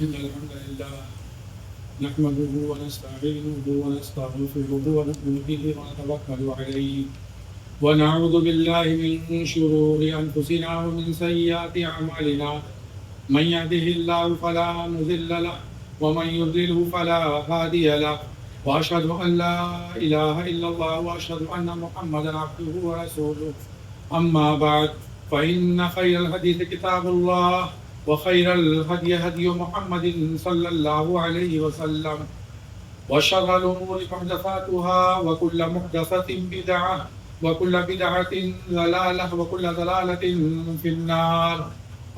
إن الحمد لله نحمده ونستعينه ونستغفره ونؤمن به ونتوكل عليه ونعوذ بالله من شرور أنفسنا ومن سيئات أعمالنا من يهده الله فلا مضل له ومن يضلله فلا هادي له وأشهد أن لا إله إلا الله وأشهد أن محمدا عبده ورسوله أما بعد فإن خير الحديث كتاب الله وخير الهدي هدي محمد صلى الله عليه وسلم وشر الأمور محدثاتها وكل محدثة بدعة وكل بدعة ضلالة وكل ضلالة في النار.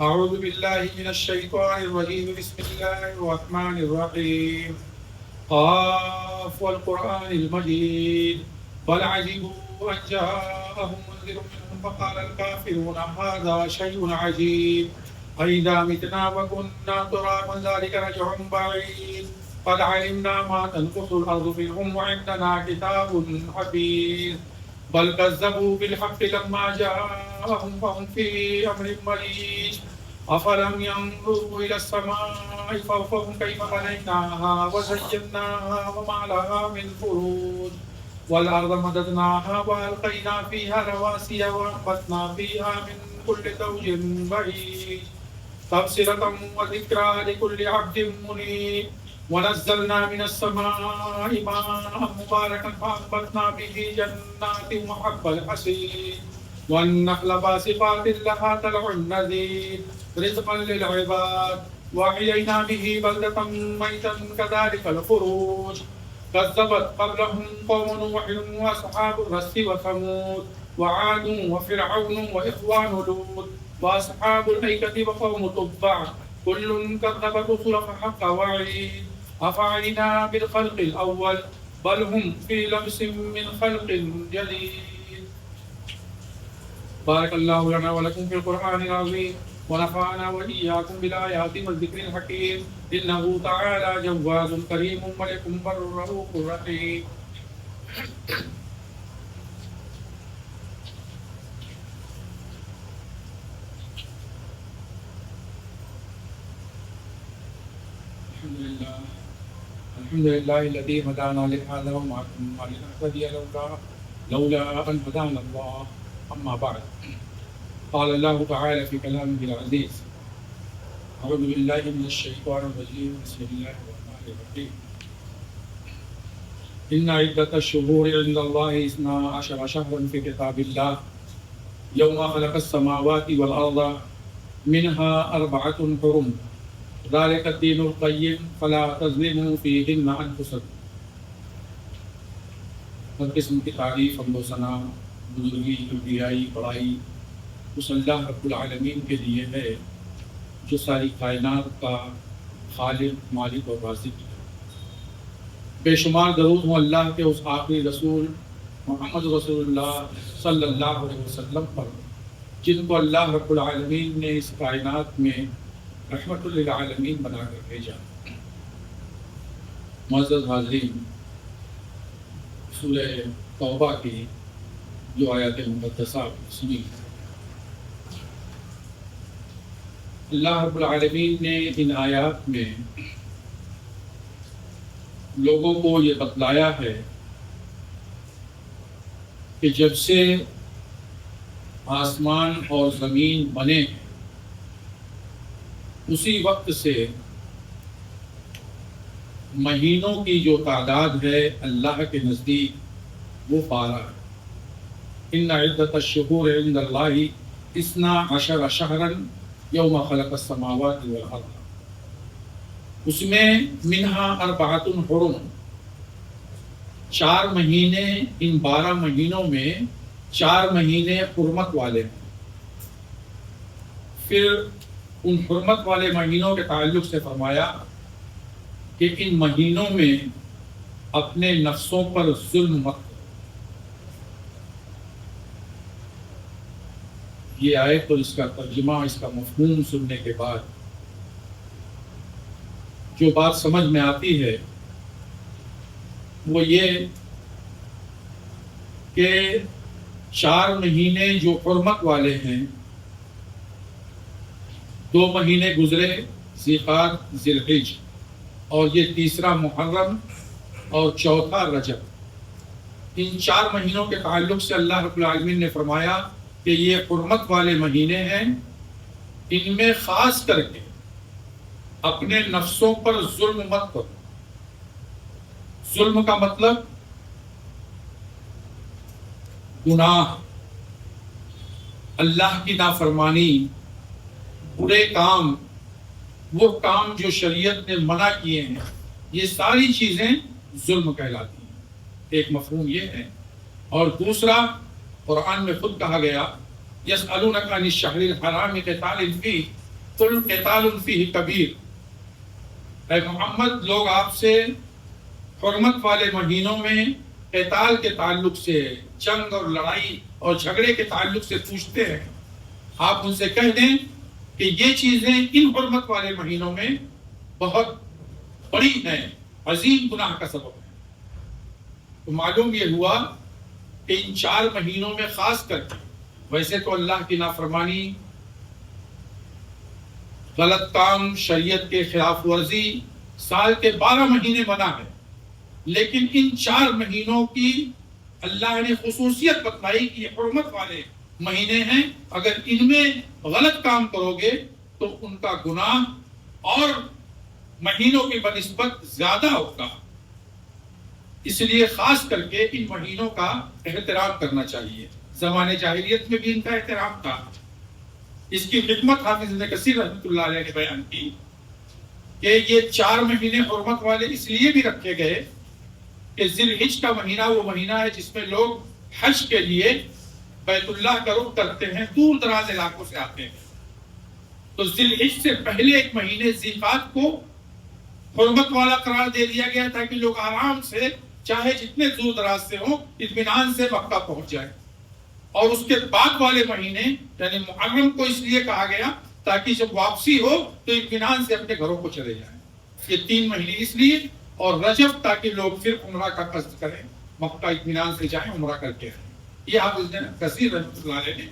أعوذ بالله من الشيطان الرجيم. بسم الله الرحمن الرحيم. قاف والقرآن المجيد بل عجبوا أن جاءهم منذر منهم فقال الكافرون هذا شيء عجيب أئذا متنا وكنا ترابا ذلك رجع بعيد قد علمنا ما تنقص الأرض منهم وعندنا كتاب حفيظ بل كذبوا بالحق لما جاءهم فهم في أمر مريج أفلم ينظروا إلى السماء فوقهم كيف بنيناها وزيناها وما لها من فروج والأرض مددناها وألقينا فيها رواسي وأنبتنا فيها من كل زوج بهيج تبصرة وذكرى لكل عبد منيب ونزلنا من السماء ماء مباركا فأنبتنا به جنات وحب الحصيد والنخل باسقات لها طلع نضيد رزقا للعباد وأحيينا به بلدة ميتا كذلك الخروج كذبت قبلهم قوم نوح وأصحاب الرس وثمود وعاد وفرعون وإخوان لوط وأصحاب الأيكة وقوم تبع كل كذب الرسل فحق وعيد أفعلنا بالخلق الأول بل هم في لبس من خلق جديد. بارك الله لنا ولكم في القرآن العظيم ونفعنا وإياكم بالآيات والذكر الحكيم إنه تعالى جواد كريم ملك بر رؤوف رحيم. الحمد لله الذي هدانا لهذا وما كنا لنهتدي لولا أن هدانا الله. أما بعد قال الله تعالى في كلامه العزيز أعوذ بالله من الشيطان الرجيم. بسم الله الرحمن الرحيم. إن عدة الشهور عند الله 12 شهرا في كتاب الله يوم خلق السماوات والأرض منها 4 حرم ذلك الدين القيم فلا تظلموا فيهن أنفسكم. ہر قسم کی تعریف حمد و ثنا بزرگی کبریائی بڑائی اس اللہ رب العالمین کے لیے ہے جو ساری کائنات کا خالق مالک اور رازق ہے. بے شمار درود ہوں اللہ کے اس آخری رسول محمد رسول اللہ صلی اللہ علیہ وسلم پر جن کو اللہ رب العالمین نے اس کائنات میں رحمت للعالمین بنا کر بھیجا. معزز حاضرین، سورہ توبہ کی جو آیات مقدسہ سنی، اللہ رب العالمین نے ان آیات میں لوگوں کو یہ بتلایا ہے کہ جب سے آسمان اور زمین بنے اسی وقت سے مہینوں کی جو تعداد ہے اللہ کے نزدیک وہ 12 ہے. ان عدت الشہور عند اللہ 12 شہرا یوم خلق السماوات والارض. اس میں منہا 4 حرم، 4 مہینے، ان 12 مہینوں میں 4 مہینے حرمت والے ہیں. پھر ان حرمت والے مہینوں کے تعلق سے فرمایا کہ ان مہینوں میں اپنے نفسوں پر ظلم مت کرو. یہ آیت اور اس کا ترجمہ، اس کا مفہوم سننے کے بعد جو بات سمجھ میں آتی ہے وہ یہ کہ 4 مہینے جو حرمت والے ہیں 2 مہینے گزرے ذیقعدہ، ذوالحجہ، اور یہ تیسرا محرم اور چوتھا رجب۔ ان 4 مہینوں کے تعلق سے اللہ رب العالمین نے فرمایا کہ یہ حرمت والے مہینے ہیں، ان میں خاص کر کے اپنے نفسوں پر ظلم مت کرو۔ ظلم کا مطلب گناہ، اللہ کی نافرمانی، برے کام، وہ کام جو شریعت نے منع کیے ہیں، یہ ساری چیزیں ظلم کہلاتی ہیں۔ ایک مفہوم یہ ہے، اور دوسرا قرآن میں خود کہا گیا یسألونک عن الشہر الحرام قتال فیہ قل قتال فیہ کبیر۔ اے محمد، لوگ آپ سے حرمت والے مہینوں میں قتال کے تعلق سے، جنگ اور لڑائی اور جھگڑے کے تعلق سے پوچھتے ہیں، آپ ان سے کہہ دیں کہ یہ چیزیں ان حرمت والے مہینوں میں بہت بڑی ہیں، عظیم گناہ کا سبب ہے۔ تو معلوم یہ ہوا کہ ان 4 مہینوں میں خاص کر کے، ویسے تو اللہ کی نافرمانی، غلط کام، شریعت کے خلاف ورزی سال کے 12 مہینے منع ہے، لیکن ان 4 مہینوں کی اللہ نے خصوصیت بتلائی کہ یہ حرمت والے مہینے ہیں، اگر ان میں غلط کام کرو گے تو ان کا گناہ اور مہینوں کی بنسبت زیادہ ہوگا۔ اس لیے خاص کر کے ان مہینوں کا احترام کرنا چاہیے۔ زمانے جاہلیت میں بھی ان کا احترام تھا۔ اس کی حکمت حافظ ابن کثیر رحمۃ اللہ علیہ نے بیان کی کہ یہ 4 مہینے حرمت والے اس لیے بھی رکھے گئے کہ ذی الحجہ کا مہینہ وہ مہینہ ہے جس میں لوگ حج کے لیے بیت اللہ کا رخ کرتے ہیں، دور دراز علاقوں سے آتے ہیں۔ تو ذی الحجہ سے پہلے ایک مہینے ذیقعدہ کو حرمت والا قرار دے دیا گیا تاکہ لوگ آرام سے، چاہے جتنے دور دراز سے ہوں، اطمینان سے مکہ پہنچ جائے۔ اور اس کے بعد والے مہینے یعنی محرم کو اس لیے کہا گیا تاکہ جب واپسی ہو تو اطمینان سے اپنے گھروں کو چلے جائیں۔ یہ 3 مہینے اس لیے، اور رجب تاکہ لوگ پھر عمرہ کا قصد کریں، مکہ اطمینان سے جائیں، عمرہ کر کے آئیں۔ یہ حافظ ابن کثیر رحمۃ اللہ علیہ نے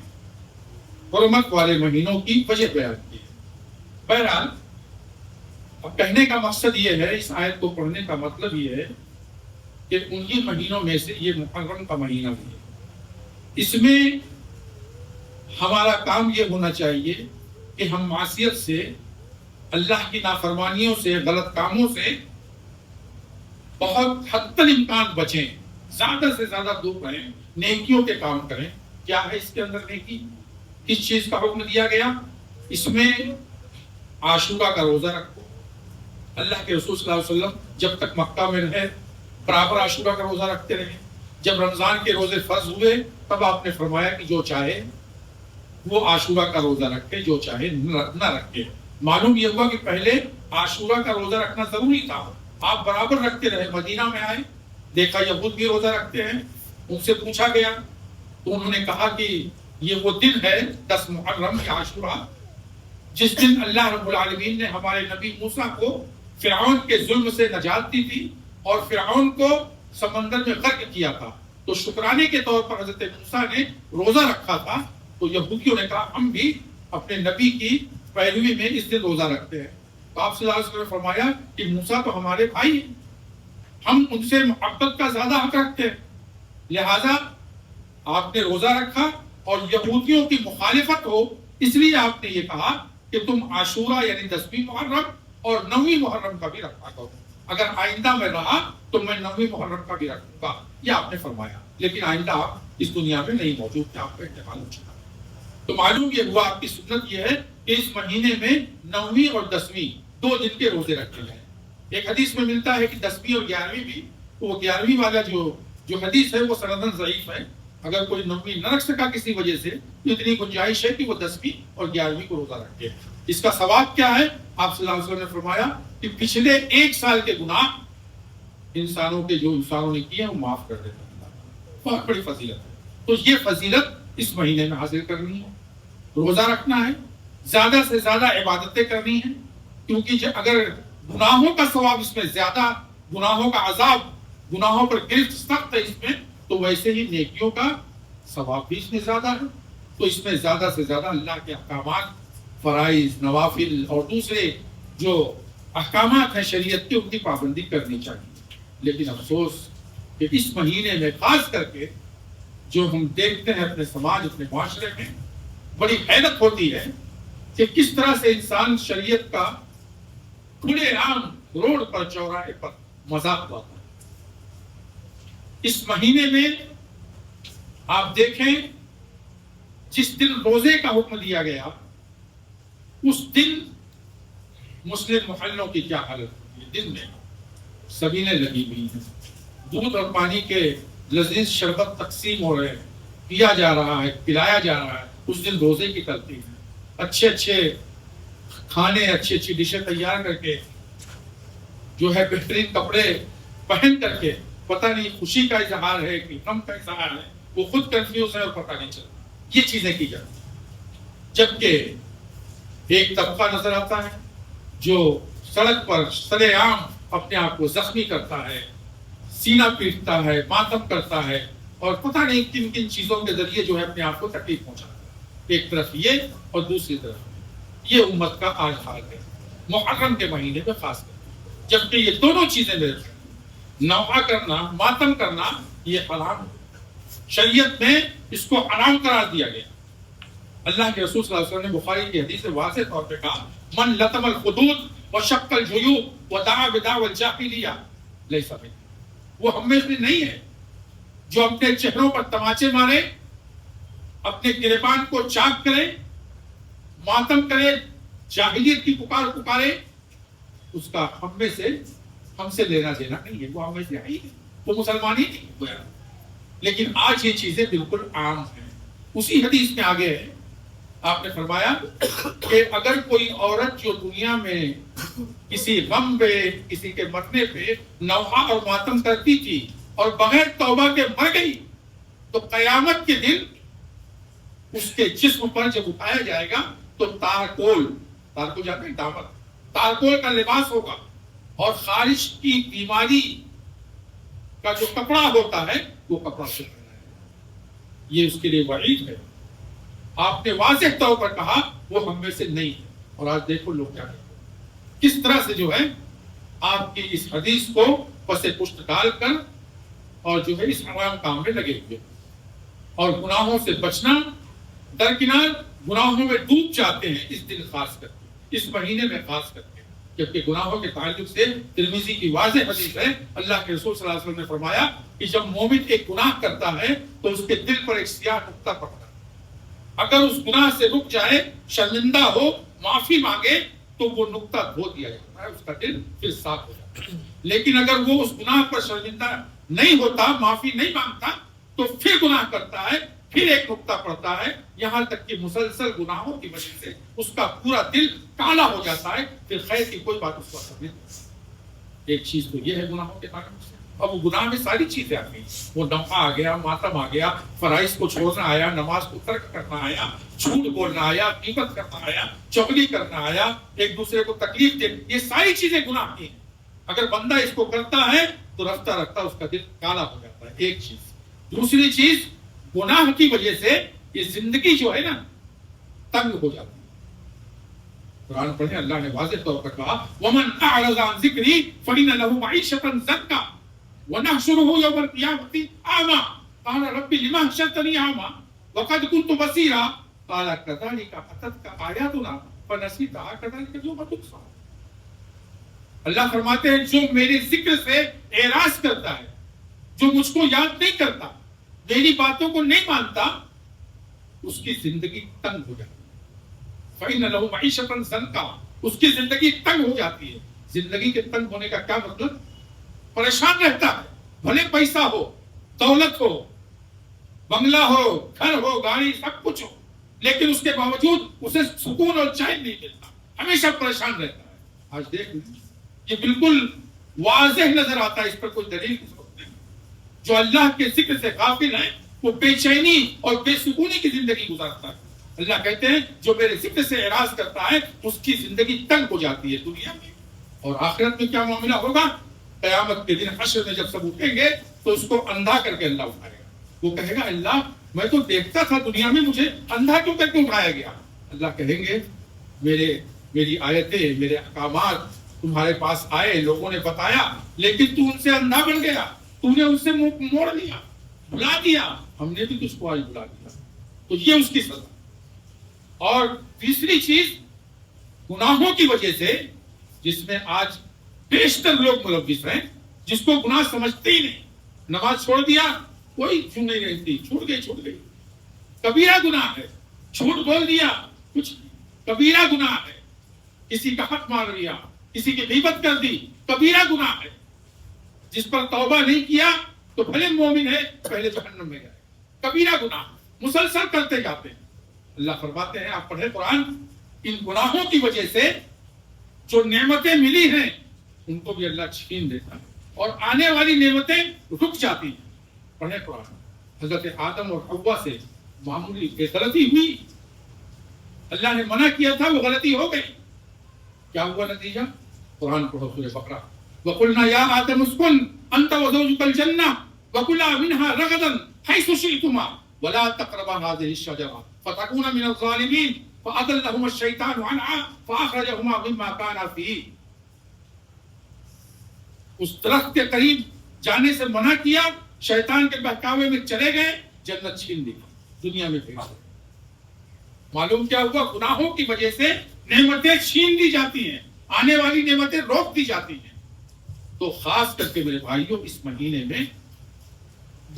حرمت والے مہینوں کی وجہ بیان کی ہے۔ بہرحال اب کہنے کا مقصد یہ ہے، اس آیت کو پڑھنے کا مطلب یہ ہے کہ انہی مہینوں میں سے یہ محرم کا مہینہ بھی ہے۔ اس میں ہمارا کام یہ ہونا چاہیے کہ ہم معصیت سے، اللہ کی نافرمانیوں سے، غلط کاموں سے بہت حد تک امکان بچیں، زیادہ سے زیادہ دور رہیں، نیکیوں کے کام کریں۔ کیا ہے اس کے اندر نیکی؟ کس چیز کا حکم دیا گیا؟ اس میں عاشورہ کا روزہ رکھو۔ اللہ کے رسول صلی اللہ علیہ وسلم جب تک مکہ میں رہے برابر عاشورہ کا روزہ رکھتے رہے۔ جب رمضان کے روزے فرض ہوئے تب آپ نے فرمایا کہ جو چاہے وہ عاشورہ کا روزہ رکھے، جو چاہے نہ رکھے۔ معلوم یہ ہوا کہ پہلے عاشورہ کا روزہ رکھنا ضروری تھا، آپ برابر رکھتے رہے۔ مدینہ میں آئے، دیکھا یہود بھی روزہ رکھتے ہیں، ان سے پوچھا گیا تو انہوں نے کہا کہ یہ وہ دن ہے 10 محرم یا عاشورہ، جس دن اللہ رب العالمین نے ہمارے نبی موسیٰ کو فرعون کے ظلم سے نجات دی تھی اور فرعون کو سمندر میں غرق کیا تھا۔ تو شکرانے کے طور پر حضرت موسیٰ نے روزہ رکھا تھا، تو یہودیوں نے کہا ہم بھی اپنے نبی کی پیروی میں اس دن روزہ رکھتے ہیں۔ تو آپ صلی اللہ علیہ وسلم نے فرمایا کہ موسیٰ تو ہمارے بھائی ہیں، ہم ان سے محبت کا زیادہ حق رکھتے ہیں، لہذا آپ نے روزہ رکھا اور یہودیوں کی مخالفت ہو اس لیے آپ نے یہ کہا کہ تم عاشورہ یعنی 10ویں محرم اور 9ویں محرم کا بھی رکھا کرو۔ اگر آئندہ میں رہا تو میں 9ویں محرم کا بھی رکھوں گا، یہ آپ نے فرمایا، لیکن آئندہ آپ اس دنیا میں نہیں موجود تھے، آپ کا انتقال ہو چکا۔ تو معلوم یہ ہوا، آپ کی سنت یہ ہے کہ اس مہینے میں 9ویں اور 10ویں 2 دن کے روزے رکھے جائیں۔ ایک حدیث میں ملتا ہے کہ 10ویں اور 11ویں بھی، وہ 11ویں والا جو حدیث ہے وہ سندن ضعیف ہے، اگر کوئی 9ویں نہ رکھ سکا کسی وجہ سے تو اتنی گنجائش ہے کہ وہ 10ویں اور 11ویں کو روزہ رکھے۔ اس کا ثواب کیا ہے؟ آپ صلی اللہ علیہ وسلم نے فرمایا کہ پچھلے 1 سال کے گناہ انسانوں نے کیے وہ معاف کر دیتا ہے۔ بہت بڑی فضیلت ہے۔ تو یہ فضیلت اس مہینے میں حاصل کرنی ہے، روزہ رکھنا ہے، زیادہ سے زیادہ عبادتیں کرنی ہیں، کیونکہ اگر گناہوں کا ثواب اس میں زیادہ، گناہوں کا عذاب، گناہوں پر گرفت سخت ہے اس میں، تو ویسے ہی نیکیوں کا ثواب بھی اس میں زیادہ ہے۔ تو اس میں زیادہ سے زیادہ اللہ کے احکامات، فرائض، نوافل اور دوسرے جو احکامات ہیں شریعت کی ان کی پابندی کرنی چاہیے. لیکن افسوس کہ اس مہینے میں خاص کر کے جو ہم دیکھتے ہیں اپنے سماج اپنے معاشرے میں بڑی حیرت ہوتی ہے کہ کس طرح سے انسان شریعت کا کھلے عام روڈ پر چوراہے پر مذاق اڑاتا ہے. اس مہینے میں آپ دیکھیں جس دن روزے کا حکم دیا گیا اس دن مسلم محلوں کی کیا حالت ہوئی ہے. دن میں سبیلیں لگی ہوئی ہیں, دودھ اور پانی کے لذیذ شربت تقسیم ہو رہے ہیں, پیا جا رہا ہے, پلایا جا رہا ہے. اس دن روزے کی ترتیب ہے, اچھے اچھے کھانے اچھی اچھی ڈشیں تیار کر کے جو ہے بہترین کپڑے پہن کر کے پتہ نہیں خوشی کا اظہار ہے کہ غم کا اظہار ہے, وہ خود کنفیوز ہے اور پتہ نہیں چلتا. یہ چیزیں کی جاتی ہیں. جبکہ ایک طبقہ نظر آتا ہے جو سڑک پر سرے عام اپنے آپ کو زخمی کرتا ہے, سینہ پیٹتا ہے, ماتم کرتا ہے اور پتہ نہیں کن کن چیزوں کے ذریعے جو ہے اپنے آپ کو تکلیف پہنچاتا ہے. ایک طرف یہ اور دوسری طرف یہ امت کا آج حال ہے محرم کے مہینے میں خاص کر. جبکہ یہ دونوں چیزیں میرے نوحہ کرنا, ماتم کرنا یہ حرام ہے. شریعت میں اس کو حرام قرار دیا گیا. اللہ کے رسول صلی اللہ علیہ وسلم نے بخاری کی حدیث سے واضح طور پہ کہا من لطم الخدود وشق الجیوب ودعا بدعوى الجاہلیہ لیس منی. وہ ہم میں سے نہیں ہے جو اپنے چہروں پر تماچے مارے, اپنے گریبان کو چاک کرے, ماتم کرے, جاہلیت کی پکار پکارے, اس کا ہم سے لینا دینا نہیں ہے. وہ ہم میں سے آئی ہے, وہ مسلمان ہی نہیں ہوا. لیکن آج یہ چیزیں بالکل عام ہیں. اسی حدیث میں آگے ہے آپ نے فرمایا کہ اگر کوئی عورت جو دنیا میں کسی غم پہ کسی کے مرنے پہ نوحہ اور ماتم کرتی تھی اور بغیر توبہ کے مر گئی تو قیامت کے دن اس کے جسم پر جب اٹھایا جائے گا تو تارکول جاتے ہیں دامن, تارکول کا لباس ہوگا اور خارش کی بیماری کا جو کپڑا ہوتا ہے وہ کپڑا سے پہنا ہے. یہ اس کے لیے وعید ہے. آپ نے واضح طور پر کہا وہ ہم میں سے نہیں ہے. اور آج دیکھو لوگ کیا کہتے ہیں, کس طرح سے جو ہے آپ کی اس حدیث کو پس پشت ڈال کر اور جو ہے اس حرام کام میں لگے ہوئے اور گناہوں سے بچنا درکنار گناہوں میں ڈوب جاتے ہیں اس دن خاص کر کے, اس مہینے میں خاص کر کے. جبکہ گناہوں کے تعلق سے ترمذی کی واضح حدیث ہے, اللہ کے رسول صلی اللہ علیہ وسلم نے فرمایا کہ جب مومن ایک گناہ کرتا ہے تو اس کے دل پر ایک سیاہ نقطہ پڑتا ہے. اگر اس گناہ سے رک جائے, شرمندہ ہو, معافی مانگے تو وہ نقطہ دھو دیا جاتا ہے, اس کا دل پھر صاف ہو جاتا ہے. لیکن اگر وہ اس گناہ پر شرمندہ نہیں ہوتا, معافی نہیں مانگتا تو پھر گناہ کرتا ہے, پھر ایک نقطہ پڑتا ہے, یہاں تک کہ مسلسل گناہوں کی وجہ سے اس کا پورا دل کالا ہو جاتا ہے, پھر خیر کی کوئی بات اس کو اثر نہیں ہوتا. ایک چیز تو یہ ہے گناہوں کے تعلق سے. اب وہ گناہ میں ساری چیزیں آ گئی, وہ نوحہ آ گیا, ماتم آ گیا, فرائض کو چھوڑنا آیا, نماز کو ترک کرنا آیا, جھوٹ بولنا آیا, غیبت کرنا آیا, چغلی کرنا آیا, ایک دوسرے کو تکلیف دے, یہ ساری چیزیں گناہ کی ہیں. اگر بندہ اس کو کرتا ہے تو رفتہ رفتہ اس کا دل کالا ہو جاتا ہے. ایک چیز. دوسری چیز, گناہ کی وجہ سے یہ زندگی جو ہے نا تنگ ہو جاتی ہے. قرآن پڑھیں, اللہ نے واضح طور پر کہا وَمَنْ أَعْرَضَ عَنْ ذِكْرِي فَإِنَّ لَهُ مَعِيشَةً ضَنكًا وَنَحْشُرُهُ يَوْمَ الْقِيَامَةِ أَعْمَىٰ قَالَ رَبِّ لِمَ حَشَرْتَنِي أَعْمَىٰ وَقَدْ كُنتُ بَصِيرًا قَالَ كَذَٰلِكَ أَتَتْكَ آيَاتُنَا فَنَسِيتَهَا كَذَٰلِكَ الْيَوْمَ تُنسَىٰ. اللہ فرماتے ہیں جو میرے ذکر سے اعراض کرتا ہے, جو مجھ کو یاد نہیں کرتا, میری باتوں کو نہیں مانتا, اس کی زندگی تنگ ہو جاتی ہے. فَإِنَّ لَهُ مَعِيشَةً ضَنكًا, اس کی زندگی تنگ ہو جاتی ہے. زندگی کے تنگ ہونے کا کیا مطلب؟ پریشان رہتا ہے, بھلے پیسہ ہو, دولت ہو, بنگلہ ہو, گھر ہو, گاڑی, سب کچھ ہو, لیکن اس کے باوجود اسے سکون اور چین نہیں ملتا, ہمیشہ پریشان رہتا ہے. آج دیکھ لیجیے, یہ بالکل واضح نظر آتا ہے, اس پر کوئی دلیل نہیں. جو اللہ کے ذکر سے غافل ہے وہ بے چینی اور بے سکونی کی زندگی گزارتا ہے. اللہ کہتے ہیں جو میرے ذکر سے اعراض کرتا ہے اس کی زندگی تنگ ہو جاتی ہے دنیا میں. اور آخرت میں کیا معاملہ ہوگا؟ قیامت کے دن حشر میں جب سب اٹھیں گے تو اس کو اندھا کر کے اللہ اٹھائے گا. وہ کہے گا اللہ میں تو دیکھتا تھا دنیا میں, مجھے اندھا کیوں کر کے اٹھایا گیا؟ اللہ کہیں گے میرے میری آیتیں میرے احکامات تمہارے پاس آئے، لوگوں نے بتایا، لیکن تو ان سے اندھا بن گیا، تو نے ان سے منہ موڑ لیا، بلا دیا، ہم نے بھی تجھ کو آج بلا دیا، تو یہ اس کی سزا۔ اور تیسری چیز، گناہوں کی وجہ سے جس میں آج بیشتر لوگ ملوث ہیں، جس کو گناہ سمجھتے ہی نہیں، نماز چھوڑ دیا کوئی کیوں نہیں رہتی، چھوڑ گئی، کبیرہ گناہ ہے، جھوٹ بول دیا کچھ کبیرہ گناہ ہے، کسی کا حق مار لیا، کسی کی غیبت کر دی، کبیرہ گناہ ہے، جس پر توبہ نہیں کیا تو بھلے مومن ہے پہلے جہنم میں گئے، کبیرہ گناہ مسلسل کرتے جاتے ہیں۔ اللہ فرماتے ہیں، آپ پڑھیں قرآن، ان گناہوں کی وجہ سے جو نعمتیں ملی ہیں ان کو بھی اللہ چھین دیتا ہے، اور آنے والی نعمتیں رک جاتی ہیں۔ پڑھیں قرآن، حضرت آدم اور حوا سے معمولی غلطی ہوئی، اللہ نے منع کیا تھا، وہ غلطی ہو گئی، کیا ہوا نتیجہ؟ قرآن پڑھو سورہ بقرہ، وَقُلْنَا يَا آدَمُ اسْكُنْ أَنْتَ وَزَوْجُكَ الْجَنَّةَ وَكُلَا مِنْهَا رَغَدًا حَيْثُ شِئْتُمَا وَلَا تَقْرَبَا هَٰذِهِ الشَّجَرَةَ فَتَكُونَا مِنَ الظَّالِمِينَ فَأَضَلَّهُمَا الشَّيْطَانُ عَنْهَا فَأَخْرَجَهُمَا مِمَّا كَانَا فِيهِ۔ اس درخت کے قریب جانے سے منع کیا، شیطان کے بہکاوے میں چلے گئے، جنت چھین دی، دنیا میں پھینک دی۔ معلوم کیا ہوا؟ گناہوں کی وجہ سے نعمتیں چھین دی جاتی ہیں، آنے والی نعمتیں روک دی جاتی ہیں۔ تو خاص کر کے میرے بھائیوں، اس مہینے میں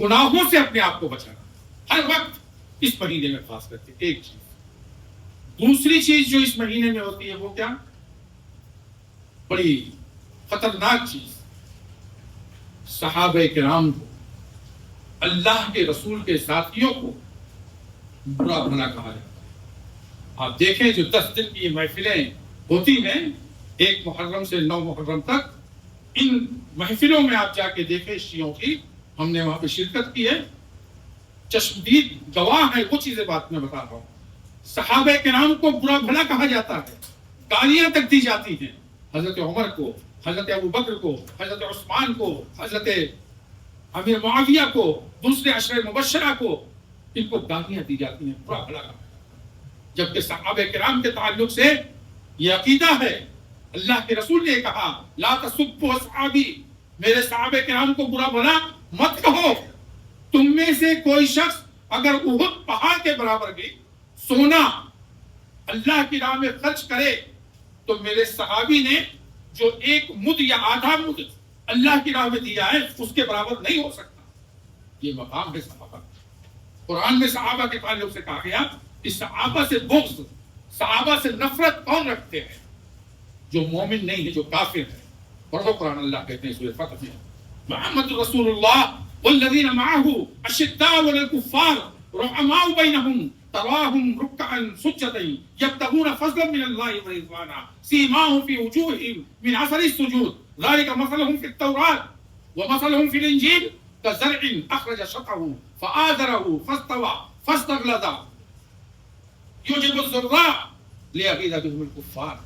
گناہوں سے اپنے آپ کو بچانا، ہر وقت اس مہینے میں خاص کر کے ایک چیز۔ دوسری چیز جو اس مہینے میں ہوتی ہے وہ کیا؟ بڑی خطرناک چیز، صحابہ کرام کو، اللہ کے رسول کے ساتھیوں کو برا بھلا کہا جاتا ہے۔ آپ دیکھیں جو 10 دن کی محفلیں ہوتی ہیں، 1 محرم سے 9 محرم تک، ان محفلوں میں آپ جا کے دیکھیں شیعوں کی، ہم نے وہاں پہ شرکت کی ہے، چشمدید گواہ ہے وہ چیزیں بات میں بتا رہا ہوں۔ صحابہ کرام کو برا بھلا کہا جاتا ہے، گالیاں تک دی جاتی ہیں، حضرت عمر کو، حضرت ابو بکر کو، حضرت عثمان کو، حضرت امیر معاویہ کو، دوسرے عشرہ مبشرہ کو، ان کو گالیاں دی جاتی ہیں، برا بھلا کہا جاتا ہے۔ جبکہ صحابہ کرام کے تعلق سے یہ عقیدہ ہے، اللہ کے رسول نے کہا لا تسبوا اصحابی، میرے صحابہ کرام کو برا بھلا مت کہو۔ تم میں سے کوئی شخص اگر احد پہاڑ کے برابر بھی سونا اللہ کی راہ میں خرچ کرے تو میرے صحابی نے جو 1 مد یا آدھا مد اللہ کی راہ میں دیا ہے اس کے برابر نہیں ہو سکتا۔ یہ مقام ہے صحابہ۔ قرآن میں صحابہ کے تعلق سے کہا گیا، اس صحابہ سے بغض، صحابہ سے نفرت کون رکھتے ہیں؟ جو مومن نہیں ہے، جو کافر ہے۔ پڑھو قرآن، اللہ کہتے ہیں سورہ فتح میں، محمد رسول اللہ والذین معه اشداء علی الکفار رحماء بینہم تراہم رکعا سجدا یبتغون فضلا من اللہ ورضوانا سیماہم فی وجوہہم من اثر السجود ذلک مثلہم فی التوراۃ ومثلہم فی الانجیل کزرع اخرج شطأہ فآزرہ فاستوى فاستغلظ یعجب الزراع لیغیظ بهم الکفار۔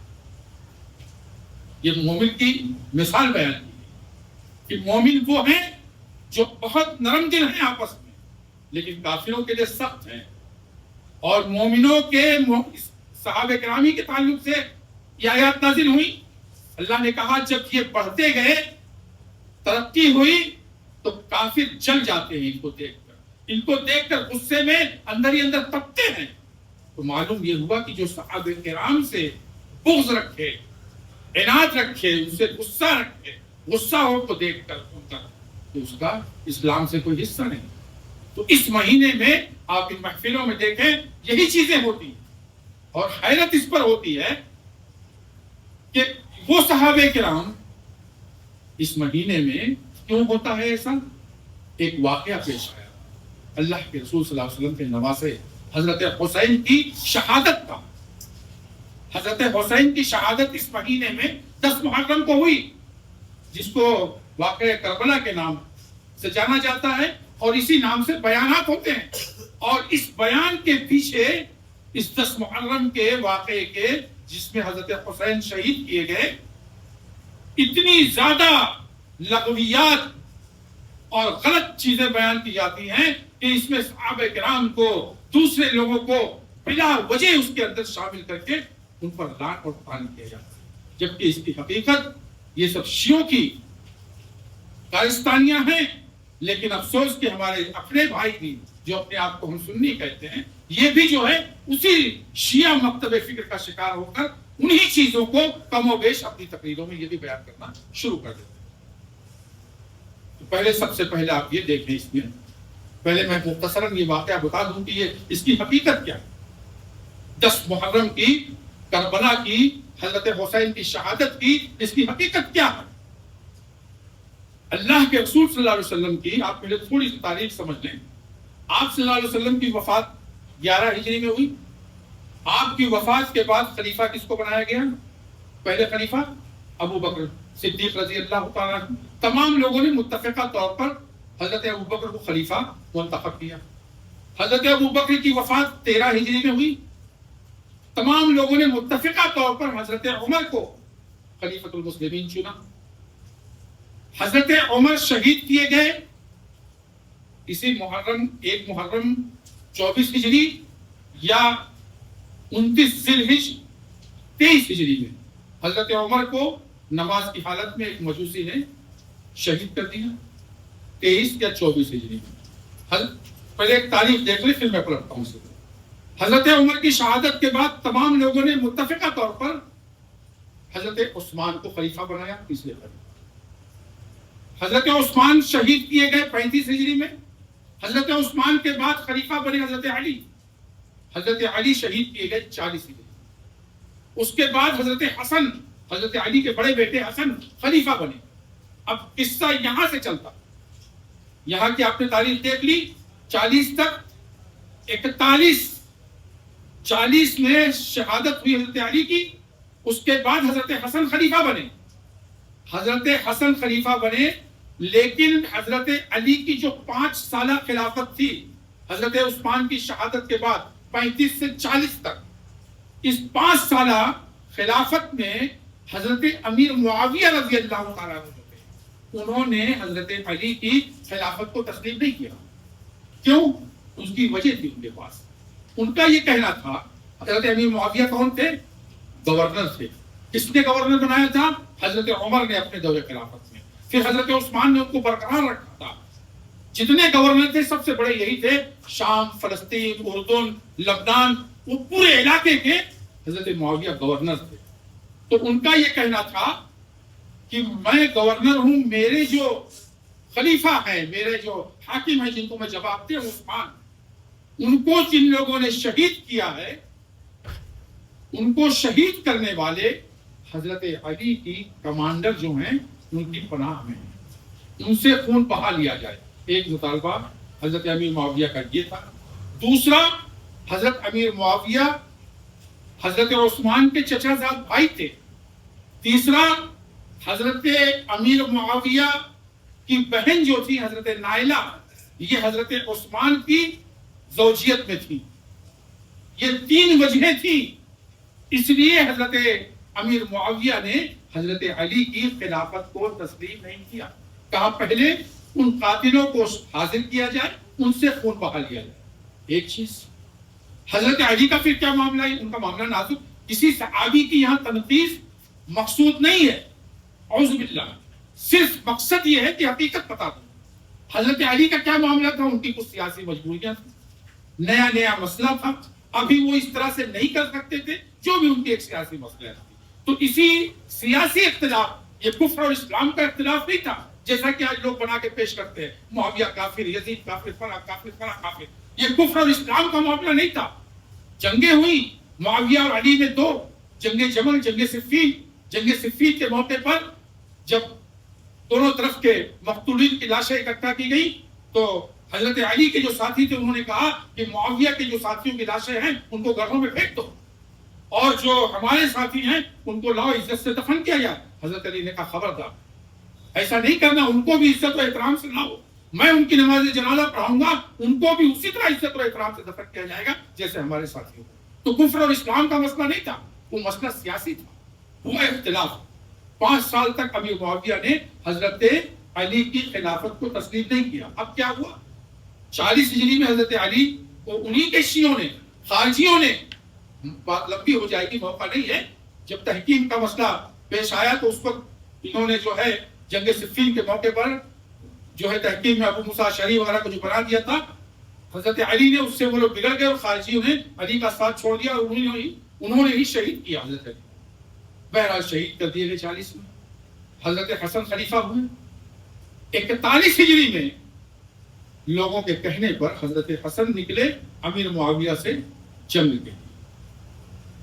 یہ مومن کی مثال بیان کی کہ مومن وہ ہیں جو بہت نرم دل ہیں آپس میں، لیکن کافروں کے لیے سخت ہیں۔ اور مومنوں کے صحابہ کرامی کے تعلق سے یہ آیات نازل ہوئی، اللہ نے کہا جب یہ بڑھتے گئے، ترقی ہوئی، تو کافر جل جاتے ہیں ان کو دیکھ کر غصے میں اندر ہی اندر تپتے ہیں۔ تو معلوم یہ ہوا کہ جو صحابہ کرام سے بغض رکھے، عناد رکھے، ان سے غصہ رکھے، غصہ ہو کو دیکھ کر تو اس کا اسلام سے کوئی حصہ نہیں۔ تو اس مہینے میں آپ ان محفلوں میں دیکھیں یہی چیزیں ہوتی ہیں، اور حیرت اس پر ہوتی ہے کہ وہ صحابہ کرام اس مہینے میں کیوں ہوتا ہے ایسا؟ ایک واقعہ پیش آیا، اللہ کے رسول صلی اللہ علیہ وسلم کے نواسے حضرت حسین کی شہادت کا۔ حضرت حسین کی شہادت اس مہینے میں 10 محرم کو ہوئی، جس کو واقعہ کربلا کے نام سے جانا جاتا ہے، اور اسی نام سے بیانات ہوتے ہیں۔ اور اس بیان کے پیچھے اس 10 محرم کے واقعے کے، جس میں حضرت حسین شہید کیے گئے، اتنی زیادہ لغویات اور غلط چیزیں بیان کی جاتی ہیں کہ اس میں صحابہ کرام کو، دوسرے لوگوں کو بلا وجہ اس کے اندر شامل کر کے ان پر لعن اور طعن کیا جاتا ہے، جبکہ اس کی حقیقت یہ سب شیعوں کی کارستانیاں ہیں. لیکن افسوس کہ ہمارے اپنے بھائی بھی جو اپنے آپ کو ہم سنی کہتے ہیں، یہ بھی جو ہے اسی شیعہ مکتب فکر کا شکار ہو کر انہی چیزوں کو کم و بیش اپنی تقریروں میں یہ بھی بیان کرنا شروع کر دیتے ہیں. تو پہلے سب سے پہلے آپ یہ دیکھیں، اس میں پہلے میں مختصراً یہ واقعہ بتا دوں کہ یہ اس کی حقیقت کیا ہے. 10 محرم کی کربلا کی حضرت حسین کی شہادت کی اس کی حقیقت کیا ہے. اللہ کے رسول صلی اللہ علیہ وسلم کی آپ پہلے تھوڑی سی تاریخ سمجھ لیں. آپ صلی اللہ علیہ وسلم کی وفات 11 ہجری میں ہوئی. آپ کی وفات کے بعد خلیفہ کس کو بنایا گیا؟ پہلے خلیفہ ابو بکر صدیق رضی اللہ تعالیٰ. تمام لوگوں نے متفقہ طور پر حضرت ابو بکر کو خلیفہ منتخب کیا. حضرت ابو بکر کی وفات 13 ہجری میں ہوئی. تمام لوگوں نے متفقہ طور پر حضرت عمر کو خلیفۃ المسلمین چنا. حضرت عمر شہید کیے گئے اسی محرم 1 محرم 24 ہجری یا 29 ذی الحجہ 23 ہجری میں. حضرت عمر کو نماز کی حالت میں ایک مجوسی نے شہید کر دیا 23 یا 24 ہجری میں. پہلے ایک تاریخ دیکھ لیں پھر میں پلٹتا ہوں اسے. حضرت عمر کی شہادت کے بعد تمام لوگوں نے متفقہ طور پر حضرت عثمان کو خلیفہ بنایا. اس لیے حضرت عثمان شہید کیے گئے 35 ہجری میں. حضرت عثمان کے بعد خلیفہ بنے حضرت علی. حضرت علی شہید کیے گئے 40 ہجری. اس کے بعد حضرت حسن، حضرت علی کے بڑے بیٹے حسن خلیفہ بنے. اب قصہ یہاں سے چلتا، یہاں کی آپ نے تاریخ دیکھ لی 40 تک. 40 میں شہادت ہوئی حضرت علی کی. اس کے بعد حضرت حسن خلیفہ بنے. حضرت حسن خلیفہ بنے، لیکن حضرت علی کی جو 5 سالہ خلافت تھی حضرت عثمان کی شہادت کے بعد 35 سے 40 تک، اس 5 سالہ خلافت میں حضرت امیر معاویہ رضی اللہ تعالیٰ عنہ انہوں نے حضرت علی کی خلافت کو تسلیم نہیں کیا. کیوں؟ اس کی وجہ تھی ان کے پاس. ان کا یہ کہنا تھا، حضرت امیر معاویہ کون تھے؟ گورنر تھے. کس نے گورنر بنایا تھا؟ حضرت عمر نے اپنے دور خلافت میں. پھر حضرت عثمان نے ان کو برقرار رکھا تھا. جتنے گورنر تھے سب سے بڑے یہی تھے. شام، فلسطین، اردن، لبنان، وہ پورے علاقے کے حضرت معاویہ گورنر تھے. تو ان کا یہ کہنا تھا کہ میں گورنر ہوں، میرے جو خلیفہ ہیں، میرے جو حاکم ہیں جن کو میں جواب دے عثمان، ان کو جن لوگوں نے شہید کیا ہے، ان کو شہید کرنے والے حضرت علی کی کمانڈر جو ہیں ان کی پناہ میں ہیں، ان سے خون بہا لیا جائے. ایک مطالبہ حضرت امیر معاویہ کا یہ تھا. دوسرا، حضرت امیر معاویہ حضرت عثمان کے چچا زاد بھائی تھے. تیسرا، حضرت امیر معاویہ کی بہن جو تھی حضرت نائلہ، یہ حضرت عثمان کی زوجیت میں تھی. یہ 3 وجہیں تھیں. اس لیے حضرت امیر معاویہ نے حضرت علی کی خلافت کو تسلیم نہیں کیا. کہا پہلے ان قاتلوں کو حاضر کیا جائے، ان سے خون بہا لیا جائے. ایک چیز. حضرت علی کا پھر کیا معاملہ ہے؟ ان کا معاملہ نازک. کسی صحابی کی یہاں تنقید مقصود نہیں ہے، اعوذ باللہ. صرف مقصد یہ ہے کہ حقیقت بتا دوں. حضرت علی کا کیا معاملہ تھا؟ ان کی کچھ سیاسی مجبوریاں تھیں، نیا مسئلہ تھا. ابھی وہ اس طرح سے نہیں کر سکتے تھے، جو بھی ان کی ایک سیاسی مسئلہ تھی. تو اسی سیاسی اختلاف، یہ کفر اور اسلام کا اختلاف نہیں تھا جیسا کہ آج لوگ بنا کے پیش کرتے ہیں، معاویہ کافر، یزید کافر، فلاں کافر، فلاں کافر. یہ کفر اور اسلام کا معاملہ نہیں تھا. جنگیں ہوئی معاویہ اور علی میں 2، جنگ جمل، جنگ صفین. جنگ صفین کے موقع پر جب دونوں طرف کے مقتولین کی لاشیں اکٹھا کی گئی تو حضرت علی کے جو ساتھی تھے انہوں نے کہا کہ معاویہ کے جو ساتھیوں کی لاشیں ہیں ان کو گڑھوں میں پھینک دو، اور جو ہمارے ساتھی ہیں ان کو لاؤ عزت سے دفن کیا جائے. حضرت علی نے کہا خبردار، ایسا نہیں کرنا، ان کو بھی عزت و احترام سے لاؤ. میں ان کی نماز جنازہ پڑھاؤں گا، ان کو بھی اسی طرح عزت و احترام سے دفن کیا جائے گا جیسے ہمارے ساتھیوں کو. تو کفر اور اسلام کا مسئلہ نہیں تھا، وہ مسئلہ سیاسی تھا، وہ اختلاف. 5 سال تک امیر معاویہ نے حضرت علی کی خلافت کو تسلیم نہیں کیا. اب کیا ہوا؟ 40 ہجری میں حضرت علی کو انہی کے شیعوں نے، خارجیوں نے بات لمبی ہو جائے گی، موقع نہیں ہے. جب تحکیم کا مسئلہ پیش آیا تو اس وقت انہوں نے جو ہے جنگ صفین کے موقع پر جو ہے تحکیم میں ابو موسیٰ اشعری وغیرہ کو جو بنا دیا تھا، حضرت علی نے اس سے وہ لوگ بگڑ گئے اور خارجیوں نے علی کا ساتھ چھوڑ دیا اور انہوں نے ہی شہید کیا حضرت علی. بہرحال شہید کر دیے گئے 40 میں. حضرت حسن خلیفہ ہوئے 41 ہجری میں. لوگوں کے کہنے پر حضرت حسن نکلے امیر معاویہ سے جنگ کے.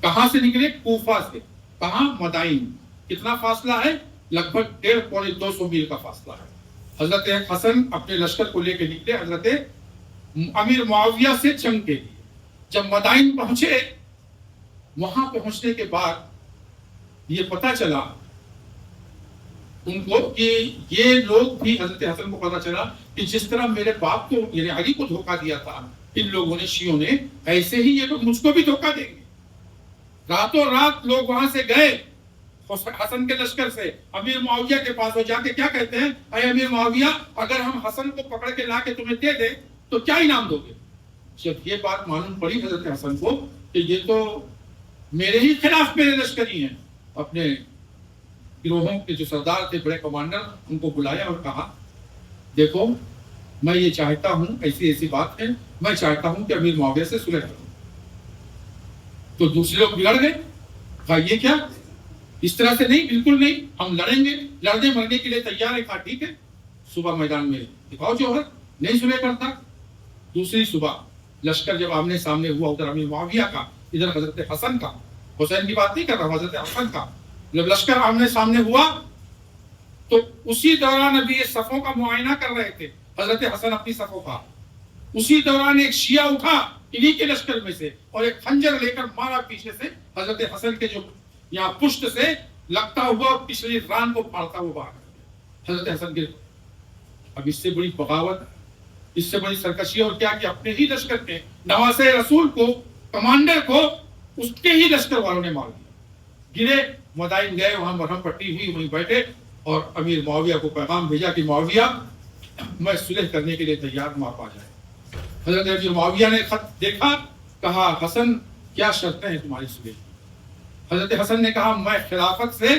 کہاں سے نکلے؟ کوفہ سے. کہاں؟ مدائن. کتنا فاصلہ ہے؟ لگ بھگ 150-200 میل کا فاصلہ ہے. حضرت حسن اپنے لشکر کو لے کے نکلے حضرت امیر معاویہ سے جنگ کے لیے. جب مدائن پہنچے، وہاں پہنچنے کے بعد یہ پتا چلا ان کو کہ یہ لوگ بھی، حضرت حسن کو پتا چلا کہ جس طرح میرے باپ کو یعنی علی کو دھوکہ دیا تھا ان لوگوں نے، شیعوں نے، ایسے ہی یہ لوگ مجھ کو بھی دھوکہ دیں گے. راتوں رات لوگ وہاں سے گئے حسن کے لشکر سے امیر معاویہ کے پاس. وہ جا کے کیا کہتے ہیں؟ اے امیر معاویہ، اگر ہم حسن کو پکڑ کے لا کے تمہیں دے دیں تو کیا انعام دو گے؟ جب یہ بات معلوم پڑی حضرت حسن کو کہ یہ تو میرے ہی خلاف میرے لشکری ہیں، اپنے گروہوں کے جو سردار تھے، بڑے کمانڈر، ان کو بلایا اور کہا دیکھو میں یہ چاہتا ہوں، ایسی ایسی بات ہے، میں چاہتا ہوں کہ امیر معاویہ سے صلح کروں. تو دوسرے لوگ بگڑ گئے. کہا یہ کیا؟ اس طرح سے نہیں، بالکل نہیں، ہم لڑیں گے، لڑنے مرنے کے لیے تیار ہے. کہا ٹھیک ہے، صبح میدان میں دکھاؤ جوہر. نہیں صلح کرتا. دوسری صبح لشکر جب آمنے سامنے ہوا، ادھر امیر معاویہ کا، ادھر حضرت حسن کا، حسین کی بات نہیں کر رہا، حضرت حسن کا. جب لشکر آمنے سامنے ہوا تو اسی دوران ابھی یہ صفوں کا معائنہ کر رہے تھے حضرت حسن اپنی صفوں کا. اسی دوران ایک شیعہ اٹھا انہی کے لشکر میں سے اور ایک خنجر لے کر مارا پیچھے سے حضرت حسن کے جو یہاں پشت سے لگتا ہوا اور پچھلی ران کو پھاڑتا ہوا باہر. حضرت حسن کے اب اس سے بڑی بغاوت، اس سے بڑی سرکشی اور کیا کہ اپنے ہی لشکر کے نواسے رسول کو، کمانڈر کو، اس کے ہی لشکر والوں نے مار دیا. گرے. مدائن گئے، وہاں مرہم پٹی ہوئی، وہیں بیٹھے اور امیر معاویہ کو پیغام بھیجا کہ معاویہ میں صلح کرنے کے لیے تیار ہوں، آپ آ جائیں. حضرت امیر معاویہ نے خط دیکھا، کہا حسن کیا شرطیں ہیں تمہاری صلح کی؟ حضرت حسن نے کہا میں خلافت سے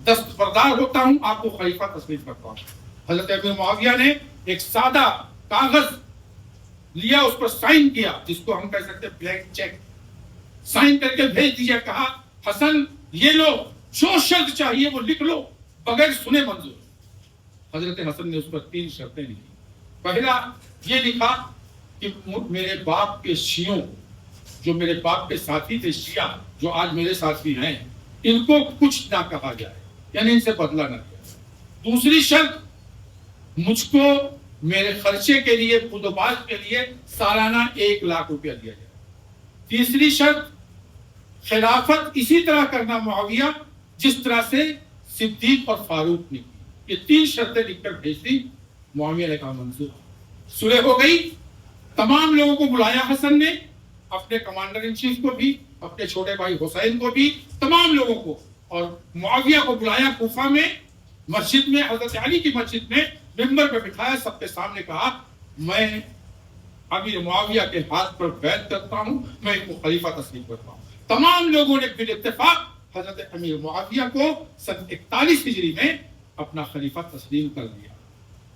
دستبردار ہوتا ہوں، آپ کو خلیفہ تسلیم کرتا ہوں. حضرت امیر معاویہ نے ایک سادہ کاغذ لیا، اس پر سائن کیا، جس کو ہم کہہ سکتے ہیں بلینک چیک، سائن کر کے بھیج دیا. کہا حسن یہ لو، جو شرط چاہیے وہ لکھ لو، بغیر سنے منظور. حضرت حسن نے اس پر 3 شرطیں لکھی. پہلا یہ لکھا کہ میرے باپ کے شیعوں، جو میرے باپ کے ساتھی تھے شیعہ، جو آج میرے ساتھی ہیں، ان کو کچھ نہ کہا جائے، یعنی ان سے بدلہ نہ لیا. دوسری شرط، مجھ کو میرے خرچے کے لیے، خود و باز کے لیے سالانہ 1 لاکھ روپیہ دیا جائے. تیسری شرط، خلافت اسی طرح کرنا معاویہ جس طرح سے صدیق اور فاروق نے کی. یہ 3 شرطیں لکھ کر بھیج دی. معاویہ نے کہا منظور. صلح ہو گئی. تمام لوگوں کو بلایا حسن نے، اپنے کمانڈر ان چیف کو بھی، اپنے چھوٹے بھائی حسین کو بھی، تمام لوگوں کو، اور معاویہ کو بلایا کوفہ میں، مسجد میں، حضرت علی کی مسجد میں، ممبر پہ بٹھایا، سب کے سامنے کہا میں امیر معاویہ کے ہاتھ پر بیعت کرتا ہوں، میں ان کو خلیفہ تسلیم کرتا ہوں. تمام لوگوں نے بال اتفاق حضرت امیر معاویہ کو سن 41 ہجری میں اپنا خلیفہ تسلیم کر دیا.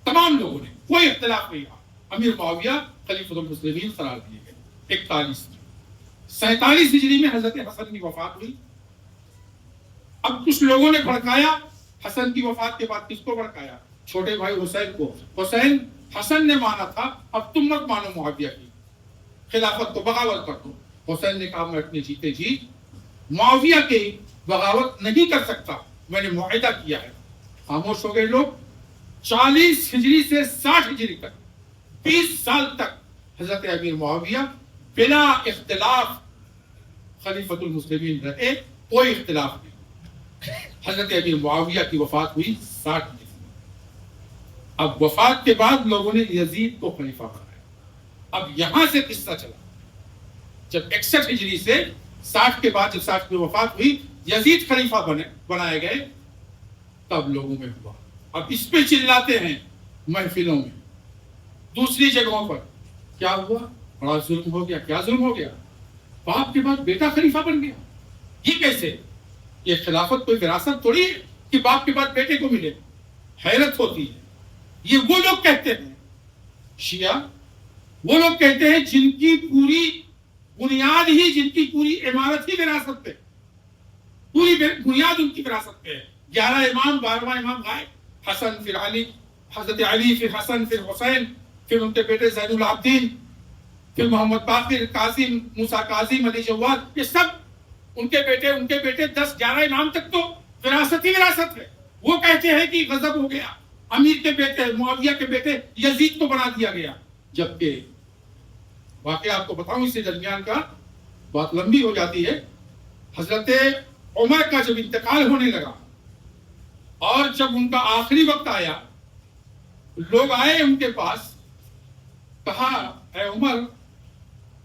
تمام لوگوں نے، کوئی اختلاف نہیں رہا. امیر معاویہ خلیفۃ المسلمین قرار دیے گئے 41 میں. 47 ہجری میں حضرت حسن کی وفات ہوئی. اب کچھ لوگوں نے بھڑکایا حسن کی وفات کے بعد. کس کو بھڑکایا؟ چھوٹے بھائی حسین کو. حسین، حسن نے مانا تھا، اب تم مت مانو معاویہ کی خلافت کو، بغاوت کر دو. حسین نے کہا میں اپنے جیتے جی معاویہ کی بغاوت نہیں کر سکتا، میں نے معاہدہ کیا ہے. خاموش ہو گئے لوگ. 40 ہجری سے 60 ہجری تک 20 سال تک حضرت امیر معاویہ بلا اختلاف خلیفۃ المسلمین رہے، کوئی اختلاف نہیں. حضرت امیر معاویہ کی وفات ہوئی 60 ہجری. اب وفات کے بعد لوگوں نے یزید کو خلیفہ بنایا. اب یہاں سے قصہ چلا. جب 61 ہجری سے 60 کے بعد، جب 60 میں وفات ہوئی، یزید خلیفہ بنائے گئے، تب لوگوں میں ہوا. اب اس پہ چلاتے ہیں محفلوں میں، دوسری جگہوں پر. کیا ہوا؟ بڑا ظلم ہو گیا. کیا ظلم ہو گیا؟ باپ کے بعد بیٹا خلیفہ بن گیا، یہ کیسے؟ یہ خلافت کوئی وراثت تھوڑی ہے کہ باپ کے بعد بیٹے کو ملے، حیرت ہوتی ہے۔ یہ وہ لوگ کہتے ہیں، شیعہ وہ لوگ کہتے ہیں جن کی پوری بنیاد ہی، جن کی پوری عمارت ہی وراثت پہ، پوری بنیاد ان کی وراثت پہ ہے۔ 11 امام، 12واں امام غائب، حسن پھر علی، حضرت علی پھر حسن پھر حسین، پھر ان کے بیٹے زین العابدین، پھر محمد باقر، قاسم، موسیٰ کاظم، علی جواد، یہ سب ان کے بیٹے 10-11 امام تک تو وراثت ہی وراثت ہے۔ وہ کہتے ہیں کہ غضب ہو گیا، امیر کے بیٹے معاویہ کے بیٹے یزید کو بنا دیا گیا، جبکہ واقعہ آپ کو بتاؤں اس سے درمیان کا بات لمبی ہو جاتی ہے۔ حضرت عمر کا جب انتقال ہونے لگا اور جب ان کا آخری وقت آیا، لوگ آئے ان کے پاس، کہا اے عمر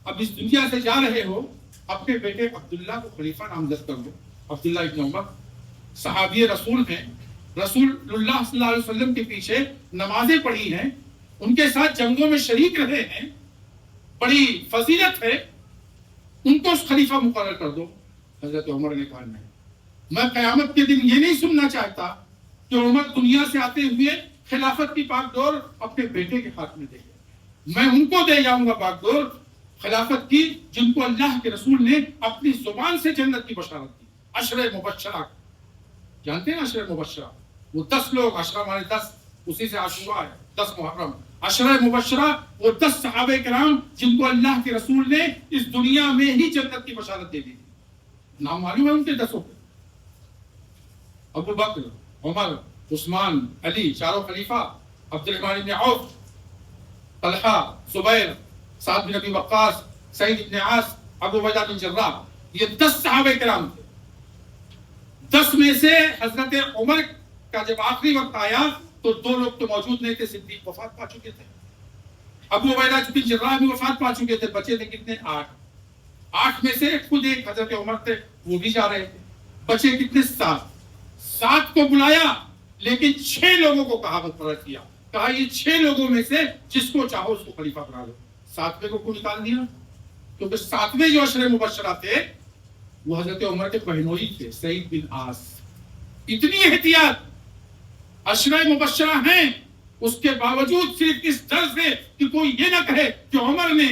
اب اس دنیا سے جا رہے ہو، اپنے بیٹے عبداللہ کو خلیفہ نامزد کر دو۔ عبداللہ ابن عمر صحابی رسول ہیں، رسول اللہ صلی اللہ علیہ وسلم کے پیچھے نمازیں پڑھی ہیں، ان کے ساتھ جنگوں میں شریک رہے ہیں، بڑی فضیلت ہے، ان کو خلیفہ مقرر کر دو۔ حضرت عمر نے کہا نہیں، میں قیامت کے دن یہ نہیں سننا چاہتا کہ عمر دنیا سے آتے ہوئے خلافت کی باغ ڈور اپنے بیٹے کے ہاتھ میں دے گا، میں ان کو دے جاؤں گا باغ ڈور خلافت کی جن کو اللہ کے رسول نے اپنی زبان سے جنت کی بشارت دی۔ عشرہ مبشرہ، جانتے ہیں عشرہ مبشرہ؟ وہ 10 لوگ، عشرہ مانے 10، اسی سے عاشورہ ہے، 10 محرم۔ عشرہ مبشرہ وہ 10 صحابہ کرام جن کو اللہ کے رسول نے اس دنیا میں ہی جنت کی بشارت دے دی تھی۔ نام معلوم ہے ان کے 10 کے؟ ابو بکر، عمر، عثمان، علی، چاروں خلیفہ، عبد الرحمن بن عوف، طلحہ، زبیر، سعد بن ابی وقاص، سعید بن عاص، ابو عبیدہ بن جراح، یہ 10 صحابہ کرام تھے۔ 10 میں سے حضرت عمر کا جب آخری وقت آیا تو 2 لوگ تو موجود نہیں تھے، صدیق وفات پا چکے تھے، ابو عبیدہ بن جراح بھی وفات پا چکے تھے، بچے تھے کتنے؟ 8 میں سے خود ایک حضرت عمر تھے، وہ بھی جا رہے تھے، بچے کتنے؟ 7 کو بلایا، لیکن 6 لوگوں کو کہا مقرر کیا، کہا یہ 6 لوگوں میں سے جس کو چاہو اس کو خلیفہ بنا دو۔ 7ویں کو نکال دیا، کیونکہ 7ویں جو عشرہ مبشرہ تھے وہ حضرت عمر کے بہنوئی تھے، سعید بن عاص۔ اتنی احتیاط، عشرہ مبشرہ ہیں، اس کے باوجود صرف اس ڈر سے کہ کوئی یہ نہ کہے کہ عمر نے